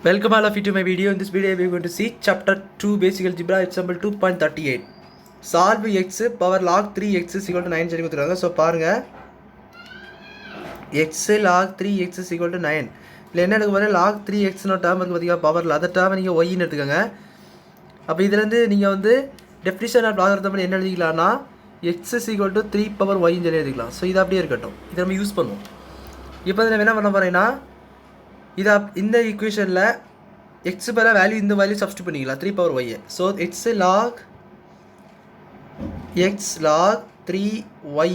Welcome all of you to my video. In this video we are going to see chapter 2 basic algebra example 2.38. Solve x power log 3x is equal to 9 சொல்லி கொடுத்துருக்காங்க. So பாருங்க x log 3x is equal to 9. இல்லை என்ன எனக்கு பாருங்க log 3x term இருக்குது பார்த்தீங்கன்னா பவரில் அதை டேர்மை நீங்கள் ஒய்ன்னு எடுத்துக்கோங்க. அப்போ இதுலேருந்து நீங்கள் வந்து டெஃபினிஷன் ஆஃப் லாகரிதம் என்ன எழுதிக்கலாம்னா x is equal to 3 power y சொல்லி எழுதிக்கலாம். ஸோ இது அப்படியே இருக்கட்டும், இதை நம்ம யூஸ் பண்ணுவோம். இப்போ இதில் என்ன பண்ண போகிறேன்னா இதை இந்த ஈக்குவேஷனில் எக்ஸ் பெற வேல்யூ இந்த வேல்யூ சப்ஸ்டியூட் பண்ணிக்கலாம் 3 power y. So x log 3y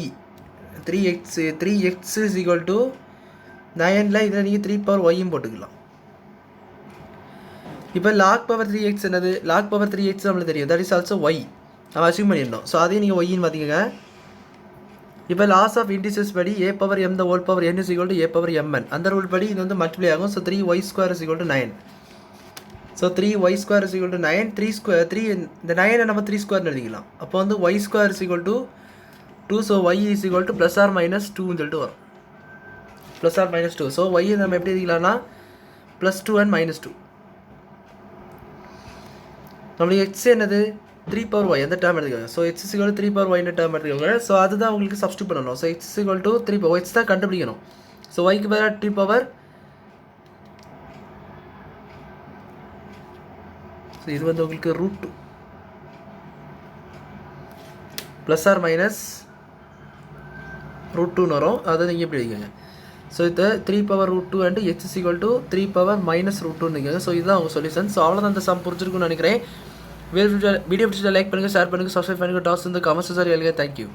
3x is equal to 9ல் இதில் நீங்கள் 3 power y போட்டுக்கலாம். இப்போ log power 3x என்னது? log power 3x நம்மளுக்கு தெரியும், தட் இஸ் ஆல்சோ y நம்ம அசியூம் பண்ணியிருந்தோம். ஸோ அதையும் நீங்கள் ஒய்ன்னு பார்த்திக்கங்க. இப்போ லாஸ் ஆஃப் இன்டிசஸ் படி a power m the whole power n is equal to a power mn அந்த ரூல் படி இது வந்து மல்டிப்ளை ஆகும். So 3y square is equal to 9. So 3y square is equal to 9. 3 இந்த 9 நம்ம 3 ஸ்கொயர்னு எழுதிக்கலாம். அப்போ வந்து y square is equal to 2. So y is equal to +or -2ன்னு சொல்லிட்டு வரும், +or -2. ஸோ y நம்ம எப்படி எழுதிக்கலாம்னா +2 and -2. நம்மளுக்கு x என்னது 3 power y அந்த டேர்ம் எடுத்துக்கோங்க. So x is equal to 3 power y இந்த டேர்ம் எடுத்துக்கோங்க. ஸோ அதுதான் உங்களுக்கு சப்ஸ்டியூட் பண்ணணும். So x is equal to 3 power x தான் கண்டுபிடிக்கணும். ஸோ yக்கு பதிலாக 3 power. ஸோ இது வந்து உங்களுக்கு √2 +or -√2ன்னு வரும், அதை நீங்கள் எப்படி எழுதிக்கோங்க. ஸோ இது 3 power √2 and x is equal to 3 power -√2ன்னு வைக்கோங்க. ஸோ இதுதான் உங்கள் சொல்யூஷன். ஸோ அவ்வளோதான் அந்த சம் புரிஞ்சிருக்குன்னு நினைக்கிறேன். வீடியோ பிடிச்சா லைக் பண்ணுங்கள், ஷேர் பண்ணுங்கள், சப்ஸ்கிரைப் பண்ணுங்கள், டாஸ் இந்த கமெண்ட்ஸ் சார் எழுதுங்க. தேங்க்யூ.